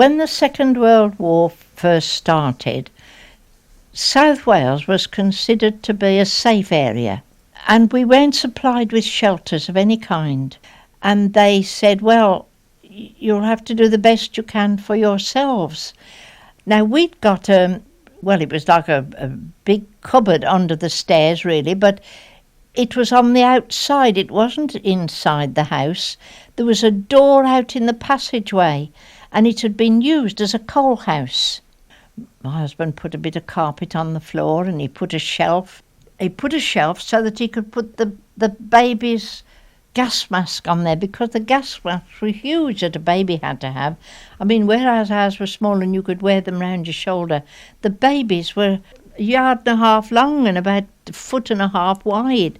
when the Second World War first started, South Wales was considered to be a safe area, and we weren't supplied with shelters of any kind. And they said, well, you'll have to do the best you can for yourselves. Now, we'd got it was like a big cupboard under the stairs, really, but it was on the outside. It wasn't inside the house. There was a door out in the passageway, and it had been used as a coal house. My husband put a bit of carpet on the floor, and he put a shelf. He put a shelf so that he could put the baby's gas mask on there, because the gas masks were huge that a baby had to have. I mean, whereas ours were small and you could wear them round your shoulder, the babies were a yard and a half long and about a foot and a half wide.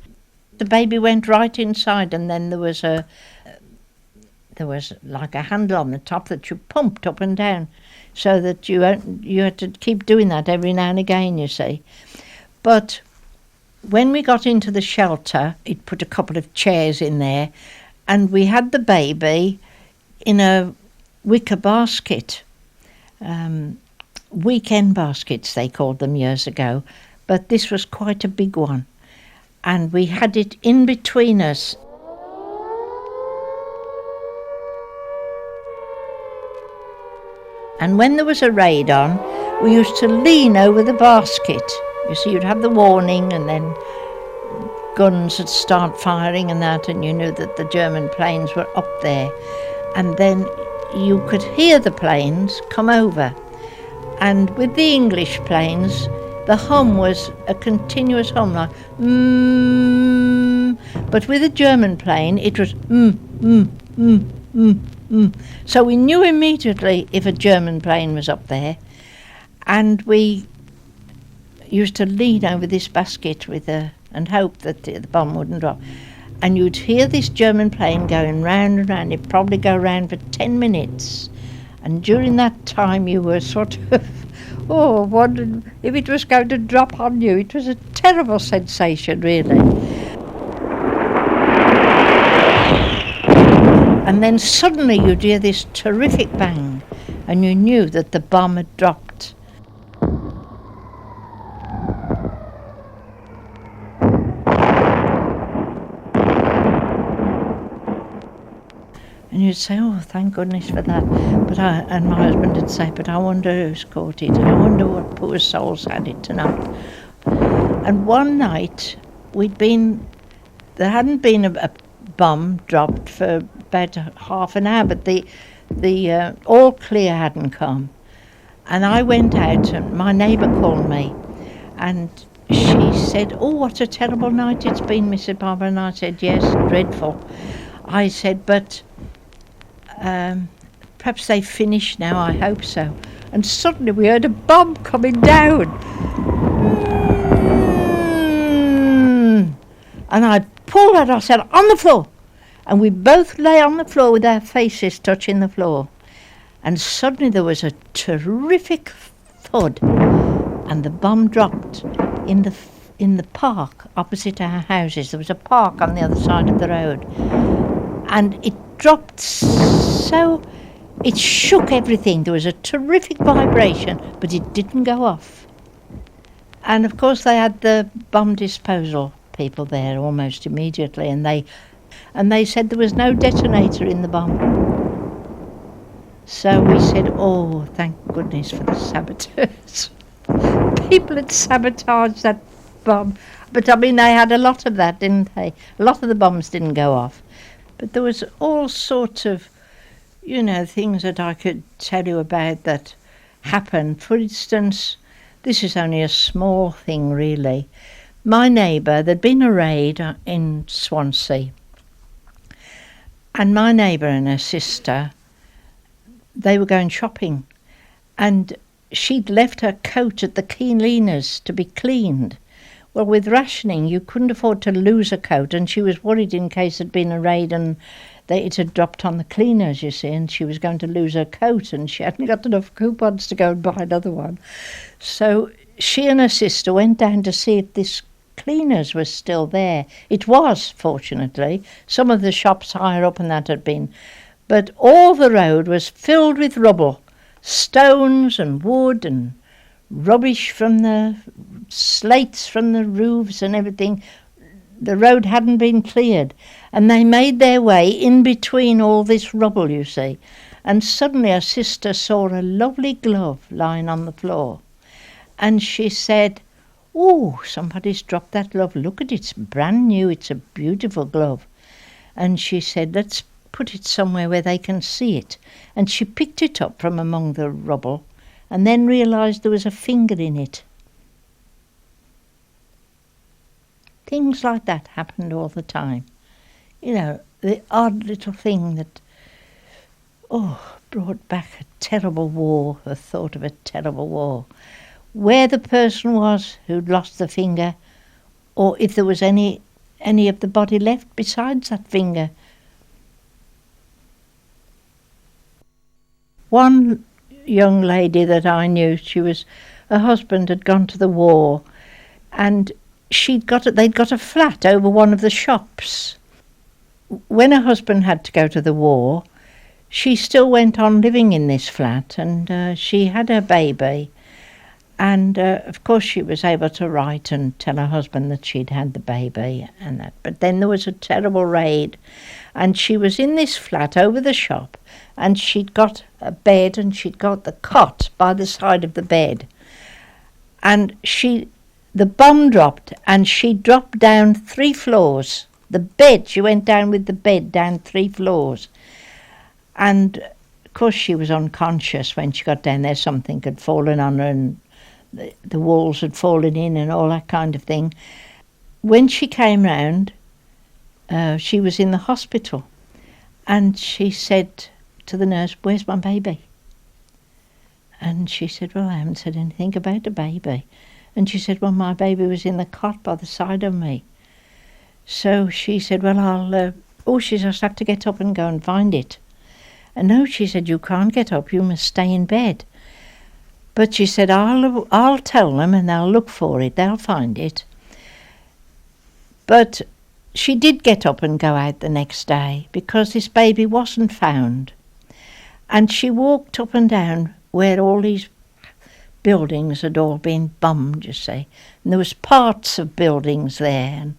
The baby went right inside, and then there was like a handle on the top that you pumped up and down, so that you had to keep doing that every now and again, you see. But when we got into the shelter, it put a couple of chairs in there, and we had the baby in a wicker basket. Weekend baskets, they called them years ago, but this was quite a big one. And we had it in between us. And when there was a raid on, we used to lean over the basket. You see, you'd have the warning, and then guns would start firing and that, and you knew that the German planes were up there. And then you could hear the planes come over. And with the English planes, the hum was a continuous hum, like but with a German plane, it was So we knew immediately if a German plane was up there, and we used to lean over this basket and hope that the bomb wouldn't drop. And you'd hear this German plane going round and round. It'd probably go round for 10 minutes. And during that time you were sort of, wondering if it was going to drop on you. It was a terrible sensation, really. And then suddenly you'd hear this terrific bang, and you knew that the bomb had dropped. And you'd say, oh, thank goodness for that. And my husband would say, but I wonder who's caught it. I wonder what poor souls had it tonight. And one night, there hadn't been a bomb dropped for about half an hour, but the all clear hadn't come. And I went out, and my neighbour called me, and she said, oh, what a terrible night it's been, Mrs. Barber. And I said, yes, dreadful. I said, but perhaps they've finished now, I hope so. And suddenly we heard a bomb coming down. And I pulled out, I said, on the floor. And we both lay on the floor with our faces touching the floor. And suddenly there was a terrific thud, and the bomb dropped in the park opposite our houses. There was a park on the other side of the road. And it dropped so it shook everything. There was a terrific vibration, but it didn't go off. And of course they had the bomb disposal people there almost immediately, and they said there was no detonator in the bomb. So we said, oh, thank goodness for the saboteurs. People had sabotaged that bomb. But I mean, they had a lot of that, didn't they? A lot of the bombs didn't go off. But there was all sorts of, things that I could tell you about that happened. For instance, this is only a small thing, really. My neighbour, there'd been a raid in Swansea. And my neighbour and her sister, they were going shopping. And she'd left her coat at the cleaners to be cleaned. Well, with rationing, you couldn't afford to lose a coat, and she was worried in case there'd been a raid and it had dropped on the cleaners, you see, and she was going to lose her coat, and she hadn't got enough coupons to go and buy another one. So she and her sister went down to see if this cleaners was still there. It was, fortunately. Some of the shops higher up and that had been. But all the road was filled with rubble. stones and wood and rubbish from the slates from the roofs and everything. The road hadn't been cleared, and they made their way in between all this rubble, you see. And suddenly her sister saw a lovely glove lying on the floor, and she said, "Oh, somebody's dropped that glove. Look at it, it's brand new, it's a beautiful glove." And she said, "Let's put it somewhere where they can see it." And she picked it up from among the rubble and then realised there was a finger in it. Things like that happened all the time. You know, the odd little thing that, brought back a terrible war, the thought of a terrible war. Where the person was who'd lost the finger, or if there was any of the body left besides that finger. One young lady that I knew, her husband had gone to the war, and they'd got a flat over one of the shops. When her husband had to go to the war, she still went on living in this flat, and she had her baby. And of course she was able to write and tell her husband that she'd had the baby and that. But then there was a terrible raid, and she was in this flat over the shop, and she'd got a bed and she'd got the cot by the side of the bed. And the bomb dropped, and she dropped down 3 floors. She went down with the bed down 3 floors. And of course she was unconscious when she got down there. Something had fallen on her, and the walls had fallen in and all that kind of thing. When she came round, she was in the hospital, and she said to the nurse, "Where's my baby?" And she said, "Well, I haven't said anything about the baby." And she said, "Well, my baby was in the cot by the side of me." So she said, "Well, she just have to get up and go and find it." And no, she said, "You can't get up, you must stay in bed." But she said, I'll tell them and they'll look for it, they'll find it." But she did get up and go out the next day, because this baby wasn't found. And she walked up and down where all these buildings had all been bombed, you see. And there was parts of buildings there. And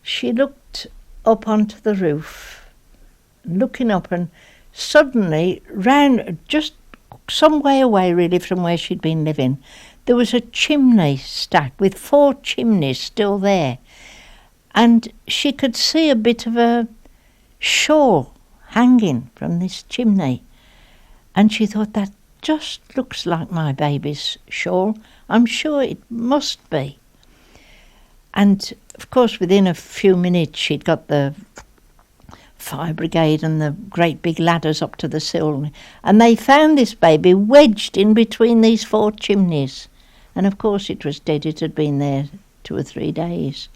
she looked up onto the roof, looking up, and suddenly, round, just some way away really from where she'd been living, there was a chimney stack with 4 chimneys still there. And she could see a bit of a shawl hanging from this chimney. And she thought, that just looks like my baby's shawl. I'm sure it must be. And of course within a few minutes she'd got the fire brigade and the great big ladders up to the sill, and they found this baby wedged in between these 4 chimneys. And of course it was dead. It had been there 2 or 3 days.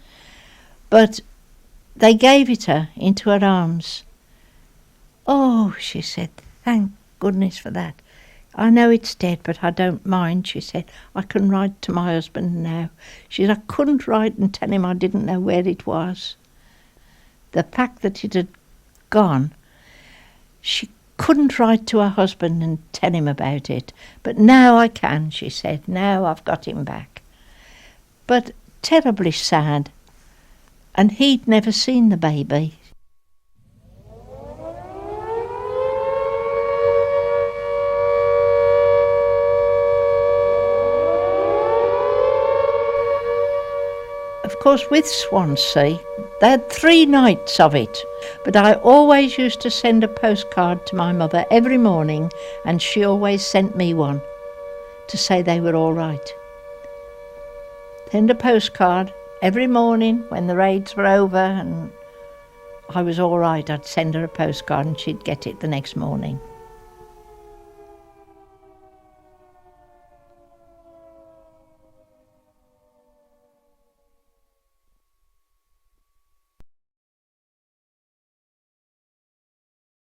But they gave it her into her arms. "Oh," she said, "thank goodness for that. I know it's dead, but I don't mind," she said. "I can write to my husband now." She said, "I couldn't write and tell him I didn't know where it was." The fact that it had gone, she couldn't write to her husband and tell him about it. "But now I can," she said. "Now I've got him back." But terribly sad. And he'd never seen the baby. Of course, with Swansea, they had 3 nights of it, but I always used to send a postcard to my mother every morning, and she always sent me one to say they were all right. Send a postcard every morning when the raids were over and I was all right. I'd send her a postcard and she'd get it the next morning.